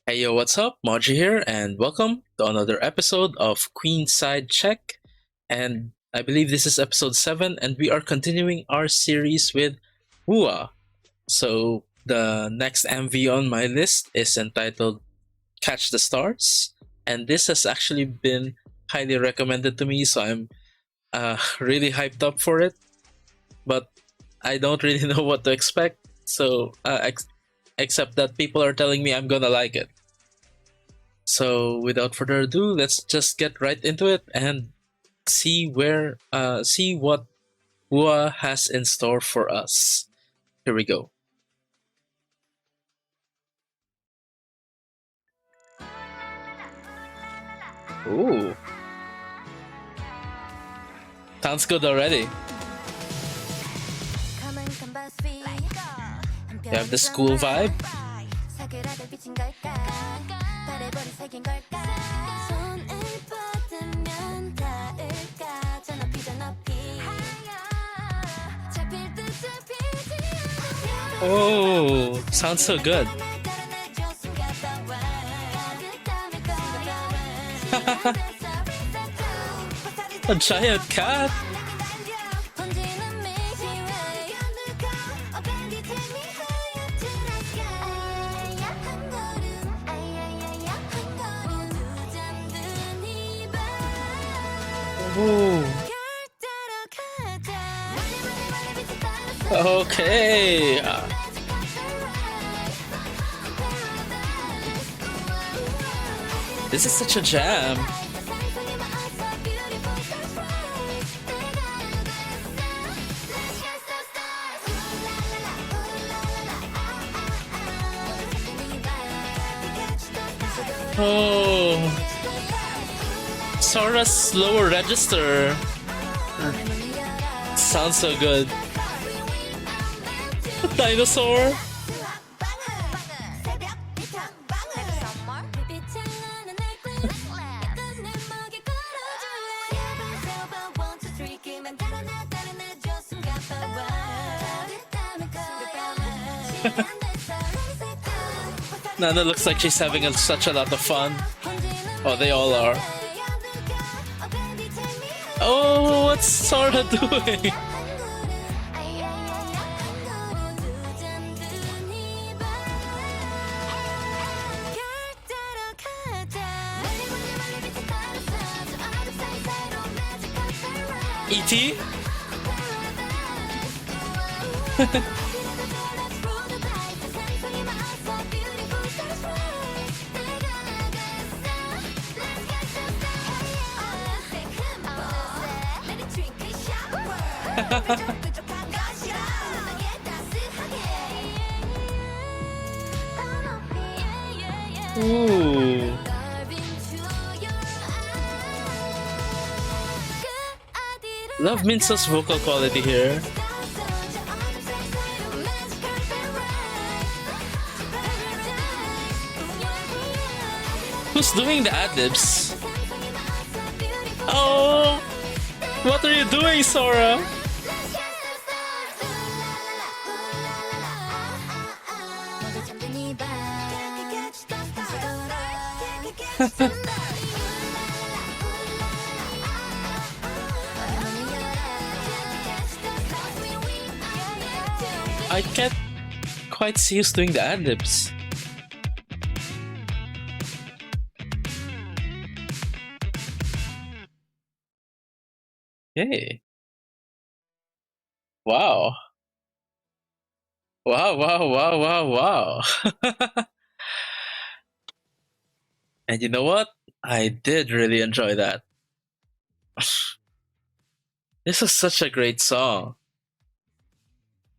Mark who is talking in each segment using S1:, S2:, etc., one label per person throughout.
S1: Hey yo, what's up? Moji here, and welcome to another episode of Queenside Check. And I believe this is episode 7, and we are continuing our series with Wua. So, the next MV on my list is entitled Catch the Stars, and this has actually been highly recommended to me, so I'm really hyped up for it, but I don't really know what to expect, so except that people are telling me I'm gonna like it. So without further ado, let's just get right into it and see what Wua has in store for us. Here we go. Ooh, sounds good already. You have the school vibe. Oh, sounds so good. A giant cat. Ooh. Okay. This is such a jam. Oh, Sora's slower register sounds so good. Dinosaur. Nana looks like she's having such a lot of fun. Oh, they all are. Oh, what's Sora doing? E.T.? Ooh. Love Minso's vocal quality here. Who's doing the ad-libs? Oh, what are you doing, Sora? I can't quite see who's doing the ad-libs. Hey. Wow. Wow, wow, wow, wow, wow. And you know what? I did really enjoy that. This is such a great song.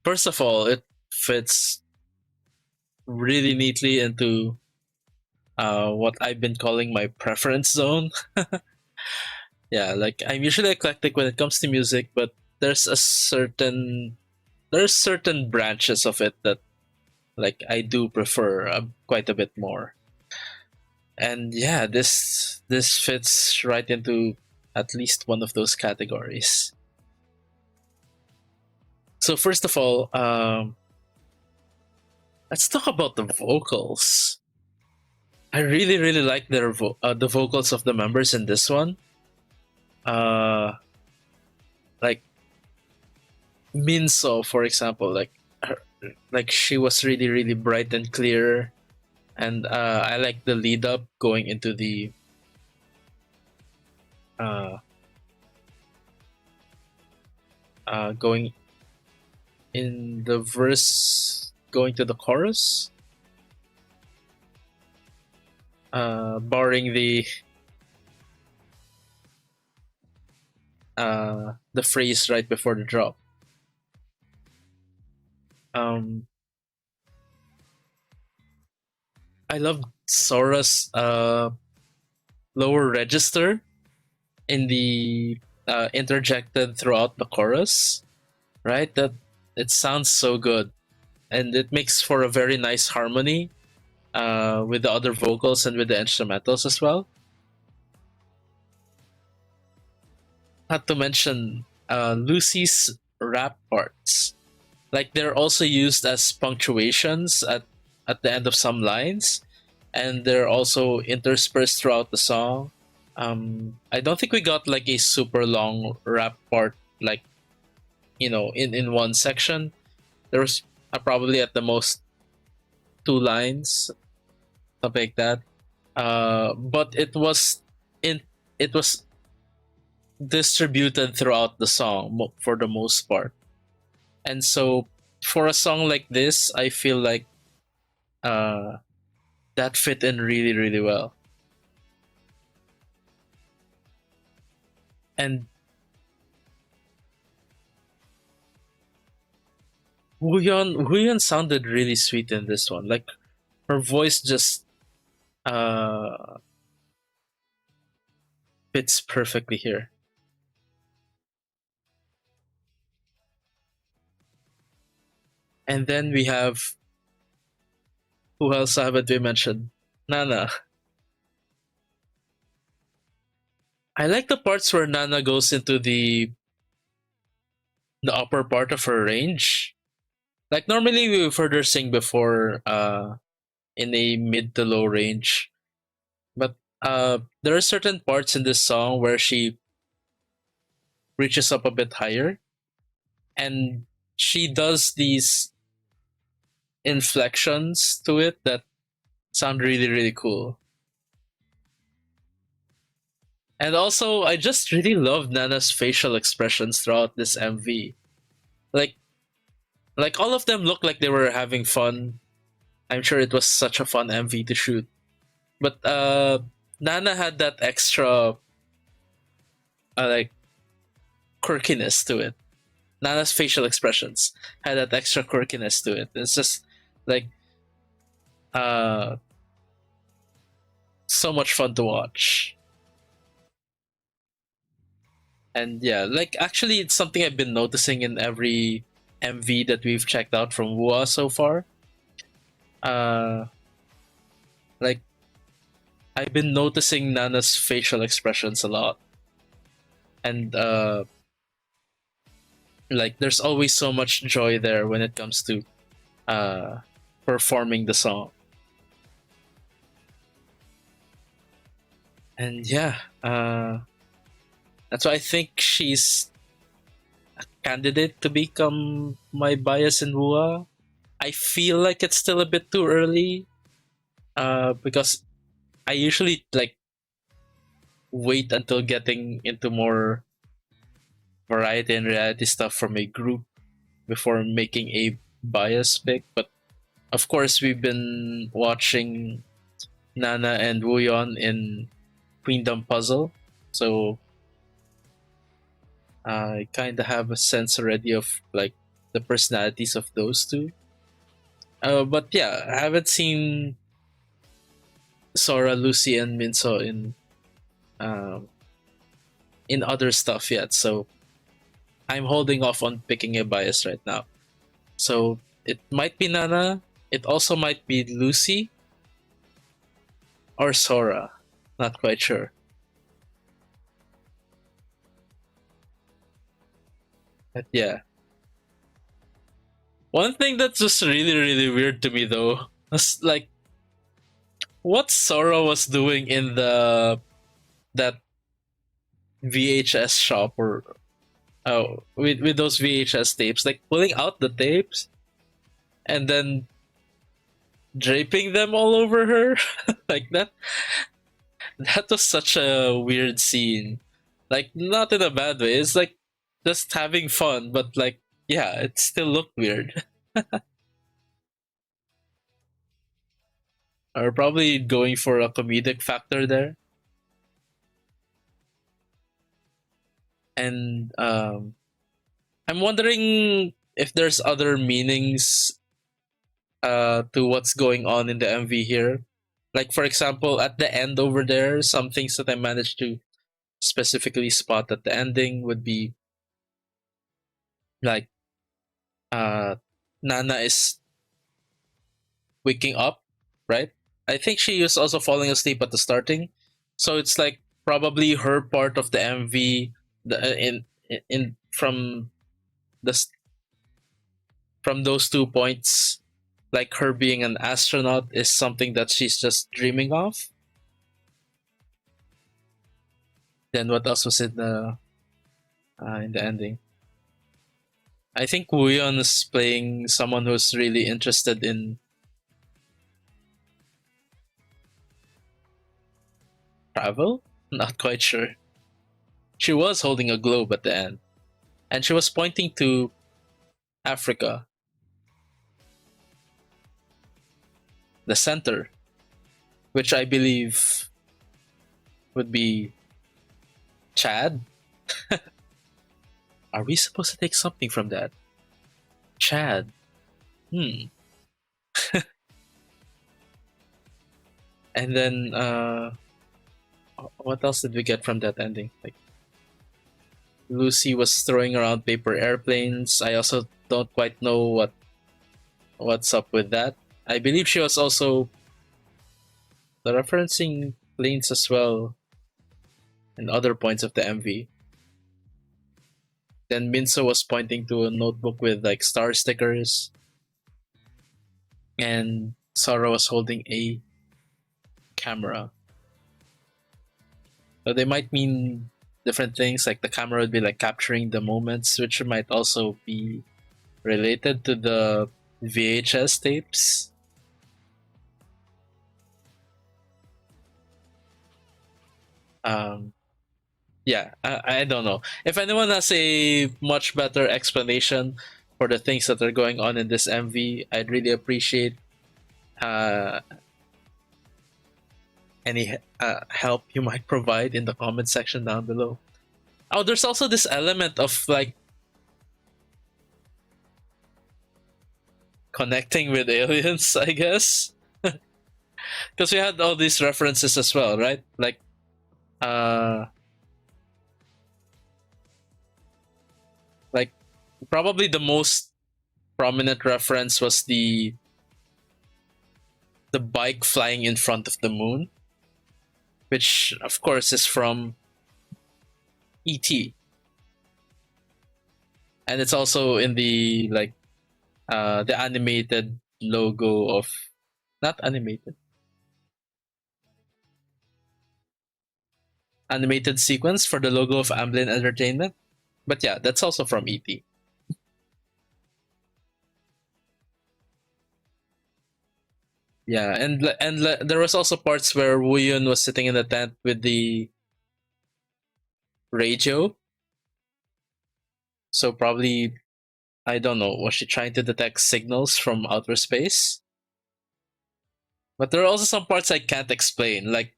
S1: First of all, it fits really neatly into what I've been calling my preference zone. Yeah, like I'm usually eclectic when it comes to music, but there's a there's certain branches of it that like I do prefer quite a bit more. And yeah, this fits right into at least one of those categories. So first of all, let's talk about the vocals. I really really like the vocals of the members in this one. Uh, like Minso, for example, like she was really really bright and clear, and I like the lead up going into the uh, going in the verse going to the chorus, barring the phrase right before the drop. Um, I love Sora's lower register in the interjected throughout the chorus, right? That it sounds so good, and it makes for a very nice harmony with the other vocals and with the instrumentals as well. Not to mention Lucy's rap parts. Like they're also used as punctuations at the end of some lines, and they're also interspersed throughout the song. I don't think we got like a super long rap part, like in one section. There was probably at the most two lines, something like that. But in it was distributed throughout the song for the most part. And so for a song like this, I feel like uh, that fit in really really well. And Huyon sounded really sweet in this one. Like her voice just uh, fits perfectly here. And then we have, who else haven't we mentioned? Nana. I like the parts where Nana goes into the upper part of her range. Like normally we would further sing before in a mid to low range, but there are certain parts in this song where she reaches up a bit higher, and she does these inflections to it that sound really really cool. And also, I just really love Nana's facial expressions throughout this MV. Like, like all of them look like they were having fun. I'm sure it was such a fun MV to shoot. But Nana had that extra like quirkiness to it. Nana's facial expressions had that extra quirkiness to it. It's just like uh so much fun to watch. And yeah, like actually it's something I've been noticing in every MV that we've checked out from Wua so far. Uh like I've been noticing Nana's facial expressions a lot. And like there's always so much joy there when it comes to uh performing the song. And yeah, that's why I think she's a candidate to become my bias in Wua. I feel like it's still a bit too early, because I usually like wait until getting into more variety and reality stuff from a group before making a bias pick. But of course, we've been watching Nana and Wooyeon in Queendom Puzzle, so I kind of have a sense already of like the personalities of those two. But yeah, I haven't seen Sora, Lucy, and Minso um, in other stuff yet, so I'm holding off on picking a bias right now. So it might be Nana. It also might be Lucy or Sora. Not quite sure. But yeah. One thing that's just really, really weird to me though was like, what Sora was doing in the that VHS shop, or with those VHS tapes, like pulling out the tapes and then draping them all over her like that. That was such a weird scene. Like, not in a bad way. It's like just having fun, but like, yeah, it still looked weird. Or probably going for a comedic factor there. And I'm wondering if there's other meanings to what's going on in the MV here. Like, for example, at the end over there, some things that I managed to specifically spot at the ending would be like uh Nana is waking up, right? I think she was also falling asleep at the starting, so it's like probably her part of the MV, in the s- from those 2 points, like her being an astronaut is something that she's just dreaming of. Then what else was in the ending? I think Wooyeon is playing someone who's really interested in travel. Not quite sure. She was holding a globe at the end, and she was pointing to Africa, the center, which I believe would be Chad. Are we supposed to take something from that? Chad. Hmm. And then what else did we get from that ending? Like, Lucy was throwing around paper airplanes. I also don't quite know what's up with that. I believe she was also referencing planes as well in other points of the MV. Then Minso was pointing to a notebook with like star stickers, and Sora was holding a camera. So they might mean different things. Like the camera would be like capturing the moments, which might also be related to the VHS tapes. Um, yeah, I don't know. If anyone has a much better explanation for the things that are going on in this MV, I'd really appreciate uh, any help you might provide in the comment section down below. Oh, there's also this element of like connecting with aliens, I guess, because we had all these references as well, right? Uh, like probably the most prominent reference was the bike flying in front of the moon, which of course is from ET, and it's also in the animated logo of, not animated sequence for the logo of Amblin Entertainment. But yeah, that's also from ET. Yeah, and there was also parts where Wooyun was sitting in the tent with the radio. So probably, I don't know, was she trying to detect signals from outer space? But there are also some parts I can't explain, like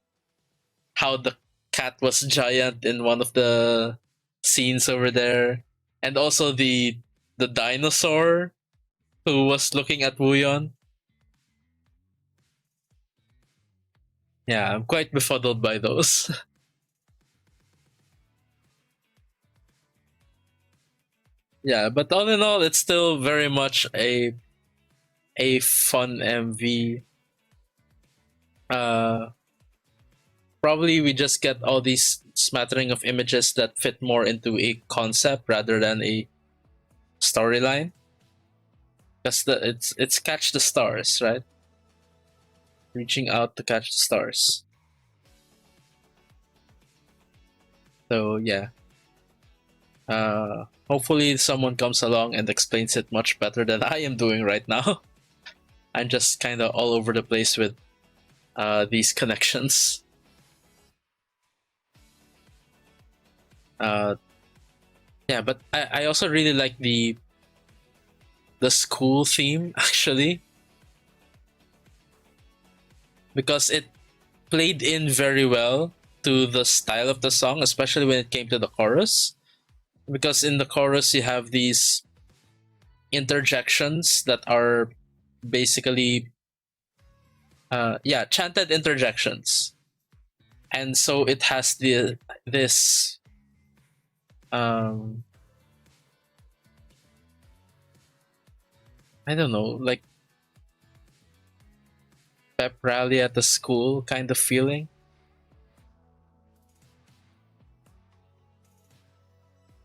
S1: how the cat was giant in one of the scenes over there, and also the dinosaur who was looking at Wooyon. Yeah, I'm quite befuddled by those. Yeah, but all in all, it's still very much a fun MV. Uh, Probably we just get all these smattering of images that fit more into a concept rather than a storyline. Because it's catch the stars, right? reaching out to catch the stars. So yeah, hopefully someone comes along and explains it much better than I am doing right now. I'm just kind of all over the place with these connections. Uh, yeah, but I also really like the school theme actually, because it played in very well to the style of the song, especially when it came to the chorus. Because in the chorus you have these interjections that are basically yeah, chanted interjections, and so it has this um I don't know, like pep rally at the school kind of feeling.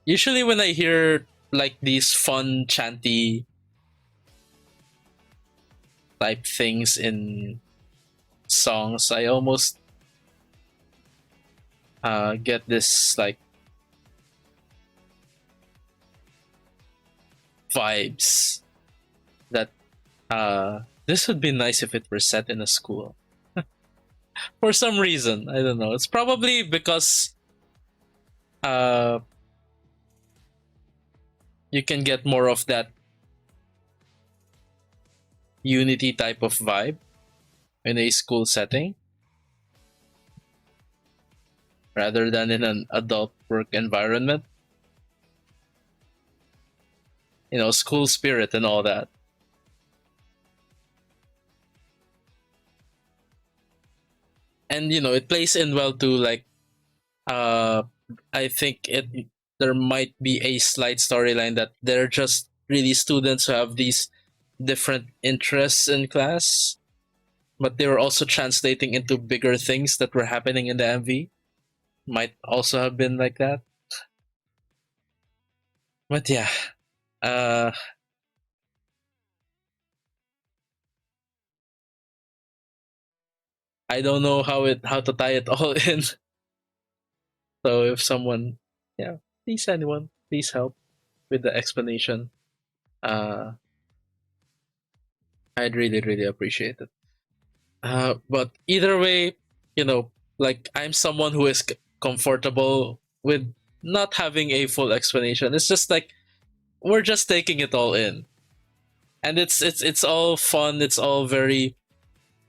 S1: Usually when I hear like these fun chanty type things in songs, I almost get this like vibes that this would be nice if it were set in a school. For some reason, I don't know. It's probably because uh, you can get more of that unity type of vibe in a school setting rather than in an adult work environment. You know, school spirit and all that. And you know, it plays in well too. Like, uh, I think it there might be a slight storyline that they're just really students who have these different interests in class, but they were also translating into bigger things that were happening in the MV. Might also have been like that. But yeah, uh, I don't know how to tie it all in. So if someone, yeah, please anyone, please help with the explanation. Uh, I'd really appreciate it. But either way, you know, like I'm someone who is comfortable with not having a full explanation. It's just like we're just taking it all in, and it's all fun. It's all very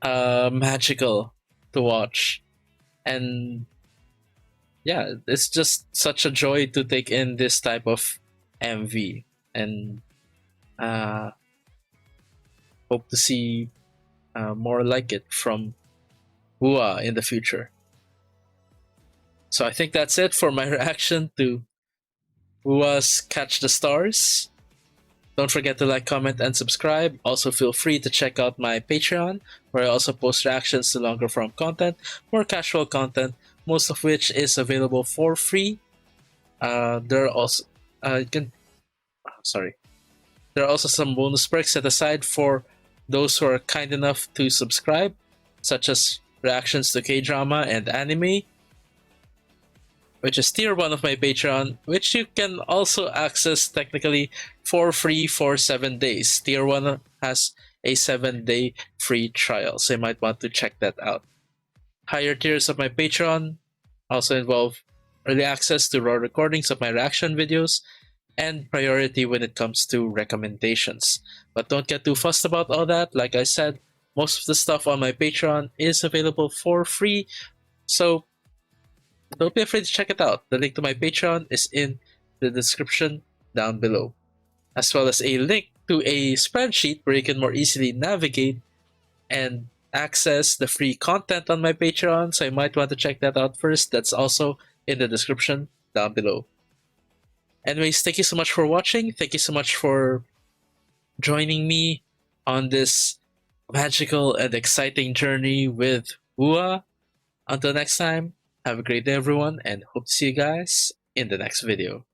S1: magical to watch, and yeah, it's just such a joy to take in this type of MV, and uh, hope to see more like it from Hua in the future. So I think that's it for my reaction to Hua's Catch the Stars. Don't forget to like, comment, and subscribe. Also, feel free to check out my Patreon, where I also post reactions to longer form content, more casual content, most of which is available for free. There are also you can sorry. There are also some bonus perks set aside for those who are kind enough to subscribe, such as reactions to K-drama and anime, which is tier 1 of my Patreon, which you can also access technically for free for 7 days. Tier 1 has a 7-day free trial, so you might want to check that out. Higher tiers of my Patreon also involve early access to raw recordings of my reaction videos and priority when it comes to recommendations. But don't get too fussed about all that. Like I said, most of the stuff on my Patreon is available for free, so don't be afraid to check it out. The link to my Patreon is in the description down below, as well as a link to a spreadsheet where you can more easily navigate and access the free content on my Patreon. So you might want to check that out first. That's also in the description down below. Anyways, thank you so much for watching. Thank you so much for joining me on this magical and exciting journey with Hua. Until next time, have a great day, everyone, and hope to see you guys in the next video.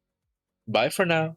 S1: Bye for now.